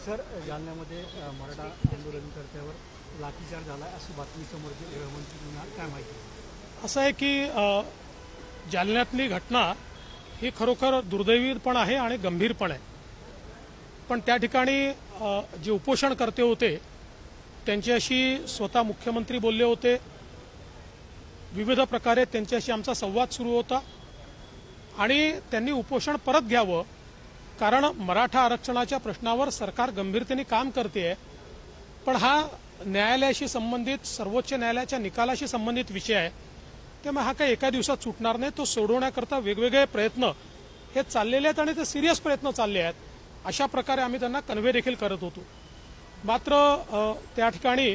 Sir, जालन्यामध्ये Maratha आंदोलनकर्त्यावर lathi charge झाला अशी बातमी समोर येते. गृहमंत्री काय माहिती? असं आहे की जालन्यातली घटना ही खरोखर दुर्दैवी पण आहे आणि गंभीर पण आहे. पण त्या ठिकाणी जे उपोषणकर्ते होते त्यांच्याशी स्वतः मुख्यमंत्री बोलले होते. विविध प्रकारे त्यांच्याशी आमचा संवाद सुरू होता आणि त्यांनी उपोषण परत घ्यावं, कारण मराठा आरक्षणाच्या प्रश्नावर सरकार गंभीरतेने काम करते. पण हा न्यायालयाशी संबंधित, सर्वोच्च न्यायालयाच्या निकालाशी संबंधित विषय आहे, त्यामुळे हा काही एका दिवसात सुटणार नाही. तो सोडवण्याकरता वेगवेगळे प्रयत्न हे चाललेले आहेत आणि ते सिरियस प्रयत्न चालले आहेत. अशा प्रकारे आम्ही त्यांना कन्व्हे देखील करत होतो. मात्र त्या ठिकाणी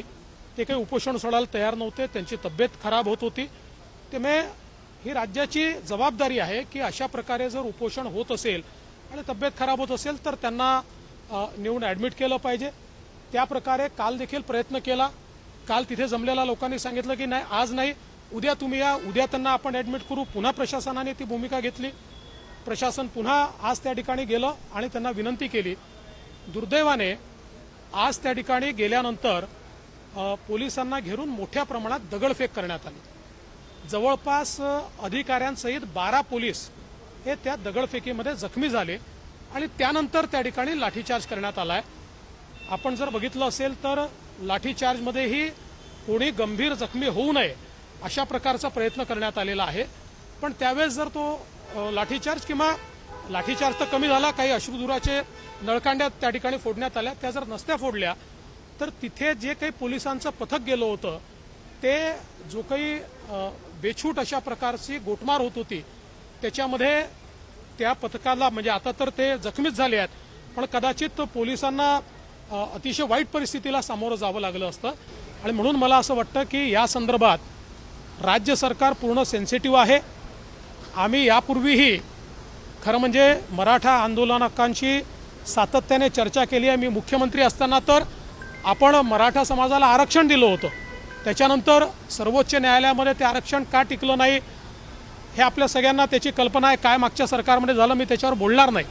ते काही उपोषण सोडायला तयार नव्हते. त्यांची तब्येत खराब होत होती. त्यामुळे ही राज्याची जबाबदारी आहे की अशा प्रकारे जर उपोषण होत असेल आणि तब्येत खराब होत असेल तर त्यांना नेऊन ॲडमिट केलं पाहिजे. त्या प्रकारे काल देखील प्रयत्न केला. काल तिथे जमलेल्या लोकांनी सांगितलं की नाही, आज नाही, उद्या तुम्ही या, उद्या त्यांना आपण ॲडमिट करू. पुन्हा प्रशासनाने ती भूमिका घेतली. प्रशासन पुन्हा आज त्या ठिकाणी गेलं आणि त्यांना विनंती केली. दुर्दैवाने आज त्या ठिकाणी गेल्यानंतर पोलिसांना घेरून मोठ्या प्रमाणात दगडफेक करण्यात आली. जवळपास अधिकाऱ्यांसहित 12 पोलीस हे त्या दगडफेकीमध्ये जखमी झाले आणि त्यानंतर त्या ठिकाणी लाठीचार्ज करण्यात आलाय. आपण जर बघितलं असेल तर लाठीचार्जमध्येही कोणी गंभीर जखमी होऊ नये अशा प्रकारचा प्रयत्न करण्यात आलेला आहे. पण त्यावेळेस जर तो लाठीचार्ज किंवा लाठीचार्ज तर कमी झाला, काही अश्रुधुराचे नळकांड्या त्या ठिकाणी फोडण्यात आल्या, त्या जर नसत्या फोडल्या तर तिथे जे काही पोलिसांचं पथक गेलं होतं ते जो काही बेछूट अशा प्रकारची गोटमार होत होती त्याच्यामध्ये त्या पथकाला, म्हणजे आता तर ते जखमीच झाले आहेत, पण कदाचित पोलिसांना अतिशय वाईट परिस्थितीला सामोरं जावं लागलं असतं. आणि म्हणून मला असं वाटतं की या संदर्भात राज्य सरकार पूर्ण सेन्सिटिव्ह आहे. आम्ही यापूर्वीही खरं म्हणजे मराठा आंदोलकांशी सातत्याने चर्चा केली आहे. मी मुख्यमंत्री असताना तर आपण मराठा समाजाला आरक्षण दिलं होतं. त्याच्यानंतर सर्वोच्च न्यायालयामध्ये ते आरक्षण का टिकलं नाही हे आपल्या सगळ्यांना त्याची कल्पना आहे. काय मागच्या सरकारमध्ये झालं मी त्याच्यावर बोलणार नाही.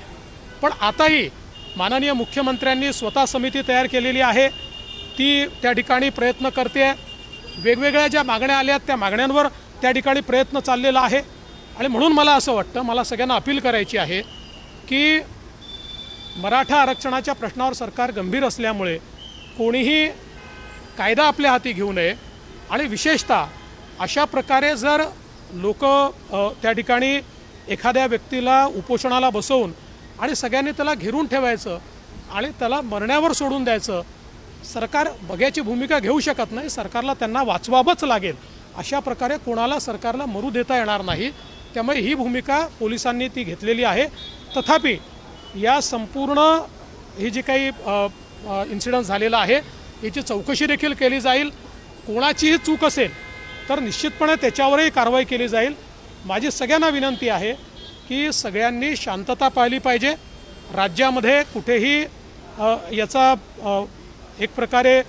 पण आताही माननीय मुख्यमंत्र्यांनी स्वतः समिती तयार केलेली आहे. ती त्या ठिकाणी प्रयत्न करते. वेगवेगळ्या ज्या मागण्या आल्या त्या मागण्यांवर त्या ठिकाणी प्रयत्न चाललेला आहे. आणि म्हणून मला असं वाटतं, मला सगळ्यांना अपील करायची आहे की मराठा आरक्षणाच्या प्रश्नावर सरकार गंभीर असल्यामुळे कोणीही कायदा आपल्या हाती घेऊ नये. आणि विशेषतः अशा प्रकारे जर लोक त्या ठिकाणी एखाद्या व्यक्तीला उपोषणाला बसवून आणि सगळ्यांनी त्याला घेरून ठेवायचं आणि त्याला मरण्यावर सोडून द्यायचं, सरकार बघ्याची भूमिका घेऊ शकत नाही. सरकारला त्यांना वाचवावंच लागेल. अशा प्रकारे कोणाला सरकारला मरू देता येणार नाही. त्यामुळे ही भूमिका पोलिसांनी ती घेतलेली आहे. तथापि या संपूर्ण ही जी काही इन्सिडन्स झालेला आहे याची चौकशी देखील केली जाईल. कोणाचीही चूक असेल तर निश्चितपणे त्याच्यावरही कारवाई केली जाईल. माझी सगळ्यांना विनंती आहे की सगळ्यांनी शांतता पाळली पाहिजे. राज्यामध्ये कुठेही याचा एक प्रकारे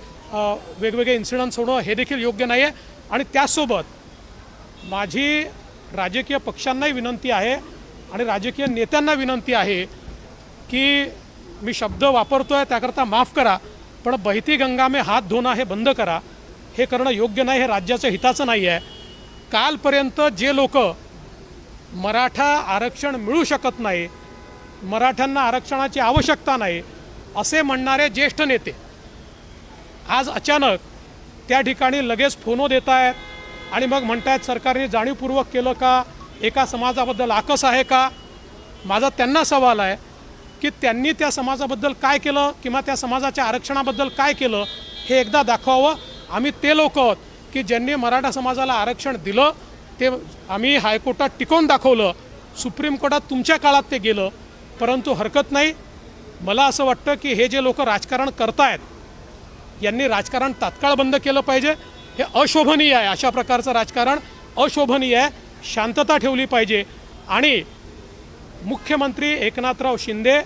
वेगवेगळे इन्सिडन्स होणं हे देखील योग्य नाही आहे. आणि त्यासोबत माझी राजकीय पक्षांनाही विनंती आहे आणि राजकीय नेत्यांना विनंती आहे की मी शब्द वापरतोय त्याकरता माफ करा, पण बहती गंगा में हात धोणं हे बंद करा. हे करणं योग्य नाही. हे राज्याच्या हिताचं नाही आहे. कालपर्यंत जे लोक मराठा आरक्षण मिळू शकत नाही, मराठ्यांना आरक्षणाची आवश्यकता नाही असे म्हणणारे ज्येष्ठ नेते आज अचानक त्या ठिकाणी लगेच फोनो देत आहेत आणि मग म्हणतायत सरकारने जाणीवपूर्वक केलं का, एका समाजाबद्दल आकस आहे का. माझा त्यांना सवाल आहे की त्यांनी त्या समाजाबद्दल काय केलं किंवा त्या समाजाच्या आरक्षणाबद्दल काय केलं हे एकदा दाखवावं. आम्ही ते लोक आहोत की ज्यांनी मराठा समाजाला आरक्षण दिलं, ते आम्ही हायकोर्टात टिकवून दाखवलं. सुप्रीम कोर्टात तुमच्या काळात ते गेलं, परंतु हरकत नाही. मला असं वाटतं की हे जे लोक राजकारण करतायत यांनी राजकारण तात्काळ बंद केलं पाहिजे. हे अशोभनीय आहे. अशा प्रकारचं राजकारण अशोभनीय आहे. शांतता ठेवली पाहिजे. आणि मुख्यमंत्री एकनाथराव शिंदे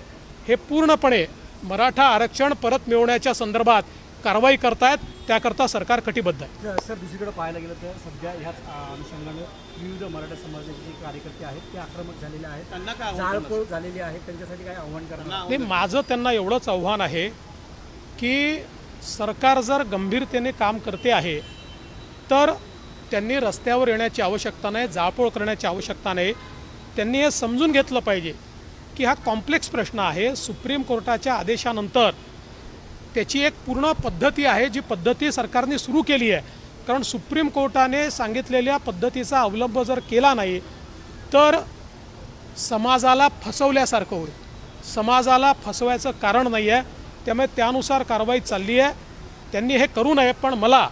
हे पूर्णपणे मराठा आरक्षण परत मिळवण्याच्या संदर्भात कारवाई करतायत. त्याकरता सरकार कटिबद्ध आहे. सर, दुसरीकडे पाहायला गेलं तर सध्या ह्याच अनुषंगाने विविध मराठा समाजाचे जे कार्यकर्ते आहेत ते आक्रमक झालेले आहेत, जाळपोळ झालेली आहे, त्यांच्यासाठी काय आव्हान करणार? नाही, माझं त्यांना एवढंच आव्हान आहे की सरकार जर गंभीरतेने काम करते आहे तर त्यांनी रस्त्यावर येण्याची आवश्यकता नाही, जाळपोळ करण्याची आवश्यकता नाही. त्यांनी हे समजून घेतलं पाहिजे की हा कॉम्प्लेक्स प्रश्न आहे. सुप्रीम कोर्टाच्या आदेशानंतर त्याची एक पूर्ण पद्धती आहे, जी पद्धती सरकारने सुरू केली आहे. कारण सुप्रीम कोर्टाने सांगितलेल्या पद्धतीचा अवलंब जर केला नाही तर समाजाला फसवल्यासारखं होईल. समाजाला फसवायचं कारण नाही आहे. त्यामुळे त्यानुसार कारवाई चालली आहे. त्यांनी हे करू नये. पण मला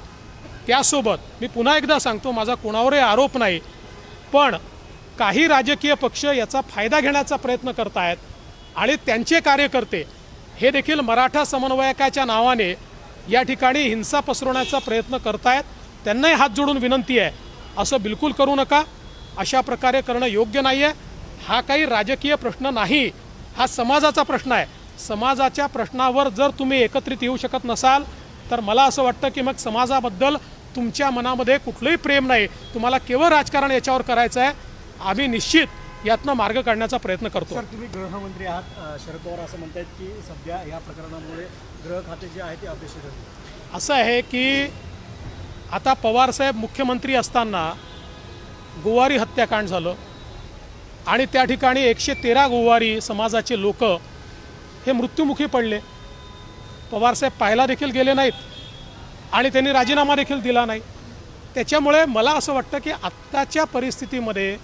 त्यासोबत मी पुन्हा एकदा सांगतो, माझा कोणावरही आरोप नाही, पण काही राजकीय पक्ष याचा फायदा घेण्याचा प्रयत्न करत आहेत आणि त्यांचे कार्यकर्ते हे देखील मराठा समन्वयकाच्या नावाने या ठिकाणी हिंसा पसरवण्याचा प्रयत्न करत आहेत. त्यांनाही हात जोडून विनंती आहे, असं बिलकुल करू नका. अशा प्रकारे करणं योग्य नाही आहे. हा काही राजकीय प्रश्न नाही, हा समाजाचा प्रश्न आहे. समाजाच्या प्रश्नावर जर तुम्ही एकत्रित येऊ शकत नसाल तर मला असं वाटतं की मग समाजाबद्दल तुमच्या मनामध्ये कुठलंही प्रेम नाही, तुम्हाला केवळ राजकारण याच्यावर करायचं आहे. आम्ही निश्चित यातनं मार्ग काढण्याचा प्रयत्न करतो. सर, तुम्ही गृहमंत्री आहात. शरद पवार असं म्हणतात की सध्या या प्रकरणामुळे गृह खाते जे आहे ते अपयशी ठरले. असं आहे की आता पवारसाहेब मुख्यमंत्री असताना गोवारी हत्याकांड झालं आणि त्या ठिकाणी 113 गोवारी समाजाचे लोक हे मृत्युमुखी पडले. पवारसाहेब पाहायला देखील गेले नाहीत आणि त्यांनी राजीनामा देखील दिला नाही. त्याच्यामुळे मला असं वाटतं की आत्ताच्या परिस्थितीमध्ये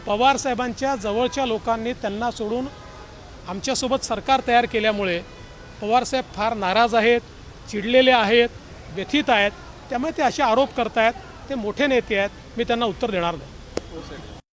पवारसाहेबांच्या जवळच्या लोकांनी त्यांना सोडून आमच्यासोबत सरकार तयार केल्यामुळे पवारसाहेब फार नाराज आहेत, चिडलेले आहेत, व्यथित आहेत. त्यामुळे ते असे आरोप करत आहेत. ते मोठे नेते आहेत, मी त्यांना उत्तर देणार नाही.